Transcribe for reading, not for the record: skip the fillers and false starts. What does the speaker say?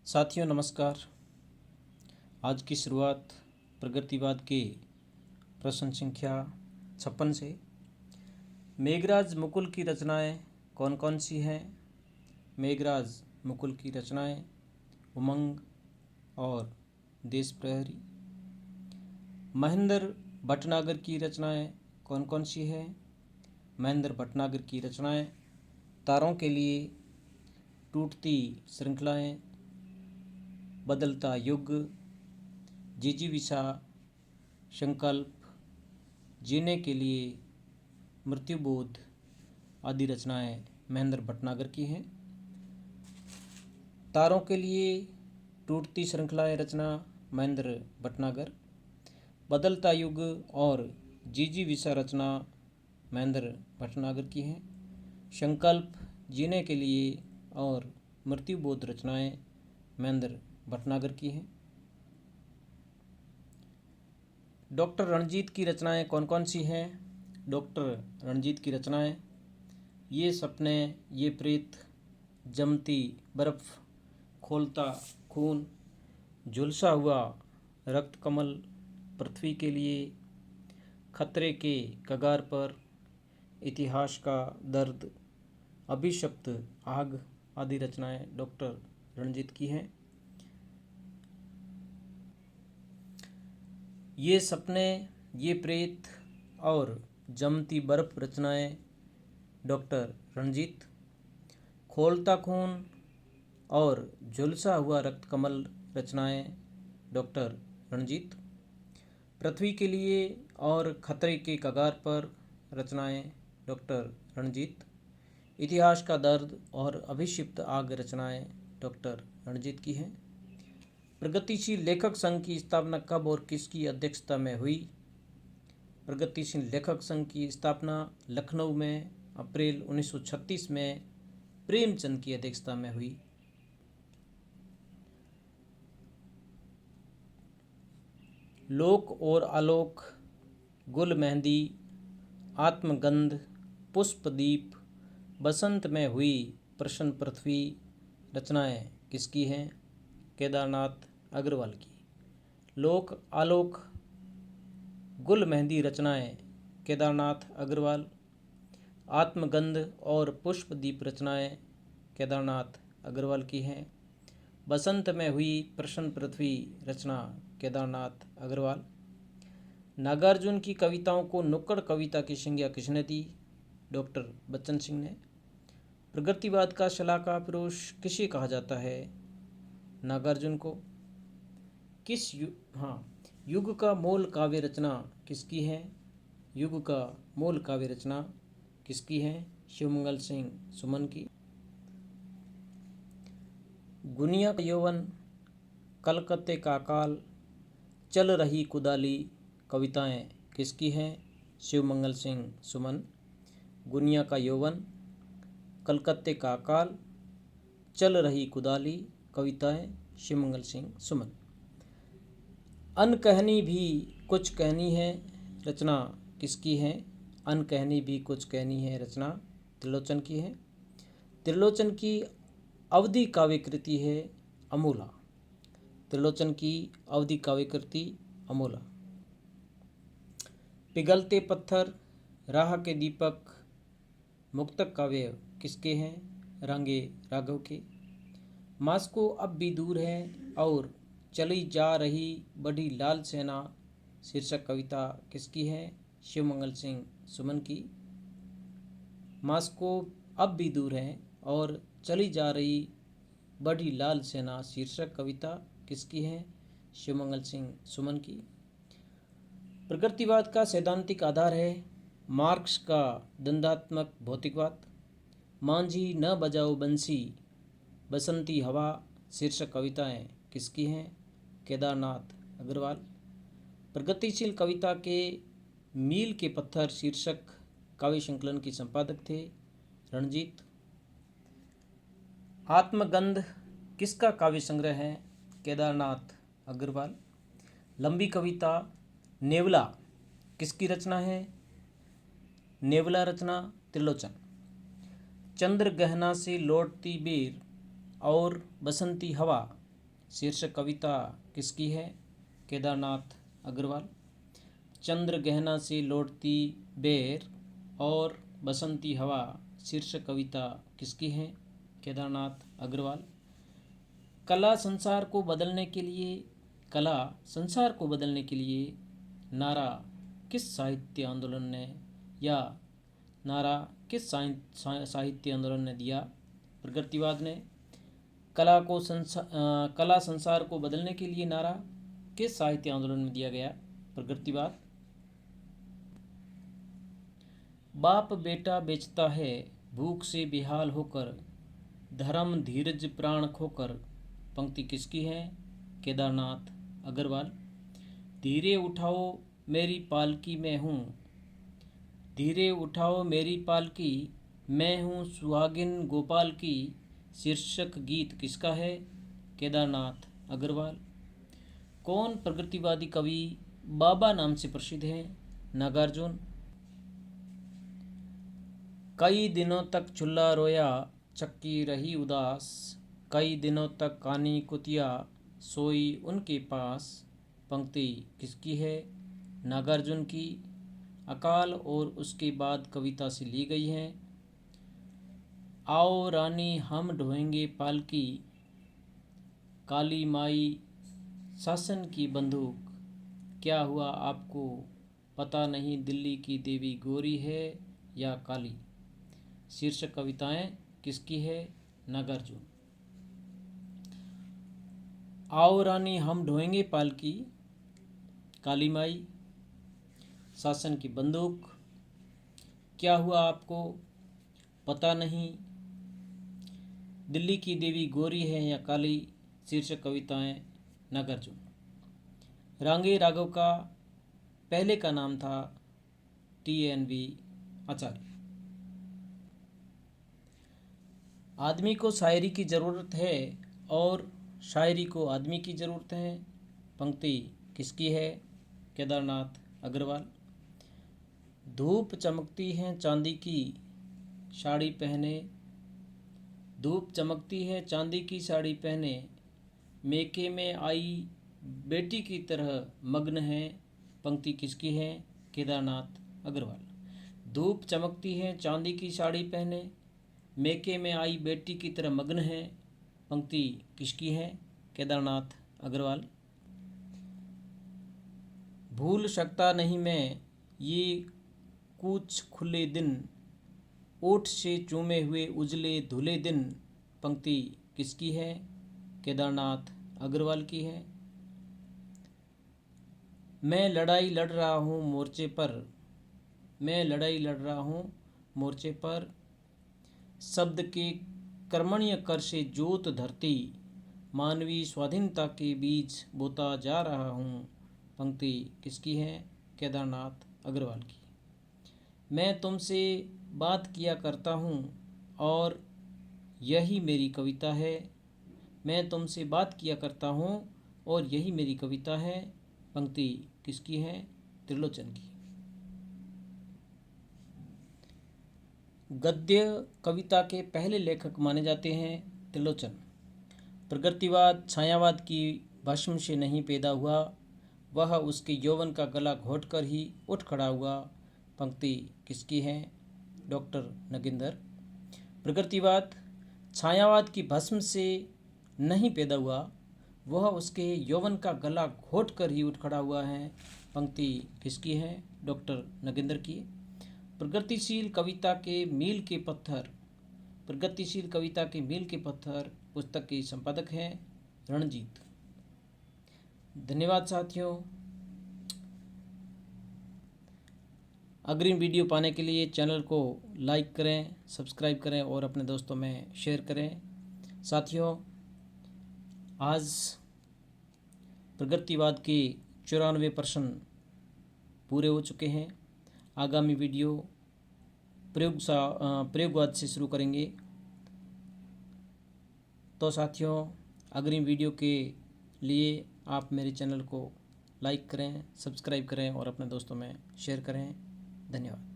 साथियों नमस्कार। आज की शुरुआत प्रगतिवाद के प्रश्न संख्या 56 से। मेघराज मुकुल की रचनाएं कौन कौन सी हैं? मेघराज मुकुल की रचनाएं उमंग और देश प्रहरी। महेंद्र भटनागर की रचनाएं कौन कौन सी हैं? महेंद्र भटनागर की रचनाएं तारों के लिए, टूटती श्रृंखलाएं, बदलता युग, जिजीविषा, संकल्प, जीने के लिए, मृत्युबोध आदि रचनाएं महेंद्र भटनागर की हैं। तारों के लिए, टूटती श्रृंखलाएं रचना महेंद्र भटनागर। बदलता युग और जिजीविषा रचना महेंद्र भटनागर की हैं। संकल्प, जीने के लिए और मृत्युबोध रचनाएं महेंद्र भटनागर की हैं। डॉक्टर रणजीत की रचनाएं कौन कौन सी हैं? डॉक्टर रणजीत की रचनाएं ये सपने, ये प्रेत, जमती बर्फ, खोलता खून, झुलसा हुआ रक्त कमल, पृथ्वी के लिए, खतरे के कगार पर, इतिहास का दर्द, अभिशप्त आग आदि रचनाएं डॉक्टर रणजीत की हैं। ये सपने, ये प्रेत और जमती बर्फ रचनाएं डॉक्टर रणजीत। खोलता खून और झुलसा हुआ रक्त कमल रचनाएं डॉक्टर रणजीत। पृथ्वी के लिए और खतरे के कगार पर रचनाएं डॉक्टर रणजीत। इतिहास का दर्द और अभिक्षिप्त आग रचनाएं डॉक्टर रणजीत की हैं। प्रगतिशील लेखक संघ की स्थापना कब और किसकी अध्यक्षता में हुई? प्रगतिशील लेखक संघ की स्थापना लखनऊ में अप्रैल 1936 में प्रेमचंद की अध्यक्षता में हुई। लोक और आलोक, गुल मेहंदी, आत्मगंध, पुष्पदीप, बसंत में हुई प्रश्न पृथ्वी रचनाएं किसकी हैं? केदारनाथ अग्रवाल की। लोक, आलोक, गुल मेहंदी रचनाएं केदारनाथ अग्रवाल। आत्मगंध और पुष्पदीप रचनाएं केदारनाथ अग्रवाल की हैं। बसंत में हुई प्रश्न पृथ्वी रचना केदारनाथ अग्रवाल। नागार्जुन की कविताओं को नुक्कड़ कविता की संज्ञा किसने दी? डॉक्टर बच्चन सिंह ने। प्रगतिवाद का शलाका पुरुष किसे कहा जाता है? नागार्जुन को। युग का मूल काव्य रचना किसकी है? युग का मूल काव्य रचना किसकी है? शिवमंगल सिंह सुमन की। गुनिया का यौवन, कलकत्ते का काल, चल रही कुदाली कविताएं किसकी हैं? शिवमंगल सिंह सुमन। गुनिया का यौवन, कलकत्ते का काल, चल रही कुदाली कविताएं शिवमंगल सिंह सुमन। अनकहनी भी कुछ कहनी है रचना किसकी है? अनकहनी भी कुछ कहनी है रचना त्रिलोचन की है। त्रिलोचन की अवधि काव्य कृति है अमूला। त्रिलोचन की अवधि काव्य कृति अमूला। पिघलते पत्थर, राह के दीपक, मुक्तक काव्य किसके हैं? रांगे राघव के। मास्को अब भी दूर है और चली जा रही बड़ी लाल सेना शीर्षक कविता किसकी है? शिवमंगल सिंह सुमन की। मास्को अब भी दूर है और चली जा रही बड़ी लाल सेना शीर्षक कविता किसकी है? शिवमंगल सिंह सुमन की। प्रगतिवाद का सैद्धांतिक आधार है मार्क्स का द्वंद्वात्मक भौतिकवाद। मांझी न बजाओ बंसी, बसंती हवा शीर्षक कविताएं किसकी हैं? केदारनाथ अग्रवाल। प्रगतिशील कविता के मील के पत्थर शीर्षक काव्य संकलन के संपादक थे रणजीत। आत्मगंध किसका काव्य संग्रह है? केदारनाथ अग्रवाल। लंबी कविता नेवला किसकी रचना है? नेवला रचना त्रिलोचन। चंद्र गहना से लौटती बेर और बसंती हवा शीर्षक कविता किसकी है? केदारनाथ अग्रवाल। चंद्र गहना से लौटती बेर और बसंती हवा शीर्षक कविता किसकी है? केदारनाथ अग्रवाल। कला संसार को बदलने के लिए नारा किस साहित्य आंदोलन ने दिया? प्रगतिवाद ने। कला संसार को बदलने के लिए नारा किस साहित्य आंदोलन में दिया गया? प्रगतिवाद। बाप बेटा बेचता है भूख से बेहाल होकर, धर्म धीरज प्राण खोकर पंक्ति किसकी है? केदारनाथ अग्रवाल। धीरे उठाओ मेरी पालकी मैं हूँ, धीरे उठाओ मेरी पालकी मैं हूँ सुहागिन गोपाल की शीर्षक गीत किसका है? केदारनाथ अग्रवाल। कौन प्रगतिवादी कवि बाबा नाम से प्रसिद्ध है? नागार्जुन। कई दिनों तक चूल्हा रोया चक्की रही उदास, कई दिनों तक कानी कुतिया सोई उनके पास पंक्ति किसकी है? नागार्जुन की। अकाल और उसके बाद कविता से ली गई है। आओ रानी हम ढोएंगे पालकी, काली माई शासन की बंदूक, क्या हुआ आपको पता नहीं दिल्ली की देवी गोरी है या काली शीर्षक कविताएं किसकी है? नागार्जुन। आओ रानी हम ढोएंगे पालकी, काली माई शासन की बंदूक, क्या हुआ आपको पता नहीं दिल्ली की देवी गोरी है या काली शीर्षक कविताएं नागार्जुन। रांगे राघव का पहले का नाम था TNV आचार्य। आदमी को शायरी की ज़रूरत है और शायरी को आदमी की ज़रूरत है पंक्ति किसकी है? केदारनाथ अग्रवाल। धूप चमकती है चांदी की साड़ी पहने, धूप चमकती है चांदी की साड़ी पहने, मेके में आई बेटी की तरह मग्न है पंक्ति किसकी है? केदारनाथ अग्रवाल। धूप चमकती है चांदी की साड़ी पहने, मेके में आई बेटी की तरह मग्न है पंक्ति किसकी है? केदारनाथ अग्रवाल। भूल सकता नहीं मैं ये कुछ खुले दिन, ओठ से चूमे हुए उजले धुले दिन पंक्ति किसकी है? केदारनाथ अग्रवाल की है। मैं लड़ाई लड़ रहा हूँ मोर्चे पर, मैं लड़ाई लड़ रहा हूँ मोर्चे पर, शब्द के कर्मण्य कर से जोत धरती, मानवीय स्वाधीनता के बीज बोता जा रहा हूँ पंक्ति किसकी है? केदारनाथ अग्रवाल की। मैं तुमसे बात किया करता हूँ और यही मेरी कविता है, मैं तुमसे बात किया करता हूँ और यही मेरी कविता है पंक्ति किसकी है? त्रिलोचन की। गद्य कविता के पहले लेखक माने जाते हैं त्रिलोचन। प्रगतिवाद छायावाद की भस्म से नहीं पैदा हुआ, वह उसके यौवन का गला घोंटकर ही उठ खड़ा हुआ पंक्ति किसकी है? डॉक्टर नगेंद्र। प्रगतिवाद छायावाद की भस्म से नहीं पैदा हुआ, वह उसके यौवन का गला घोंटकर ही उठ खड़ा हुआ है पंक्ति किसकी है? डॉक्टर नगेंद्र की। प्रगतिशील कविता के मील के पत्थर, प्रगतिशील कविता के मील के पत्थर पुस्तक के संपादक हैं रणजीत। धन्यवाद साथियों। अग्रिम वीडियो पाने के लिए चैनल को लाइक करें, सब्सक्राइब करें और अपने दोस्तों में शेयर करें। साथियों, आज प्रगतिवाद के 94 प्रश्न पूरे हो चुके हैं। आगामी वीडियो प्रयोगवाद से शुरू करेंगे। तो साथियों, अग्रिम वीडियो के लिए आप मेरे चैनल को लाइक करें, सब्सक्राइब करें और अपने दोस्तों में शेयर करें। धन्यवाद।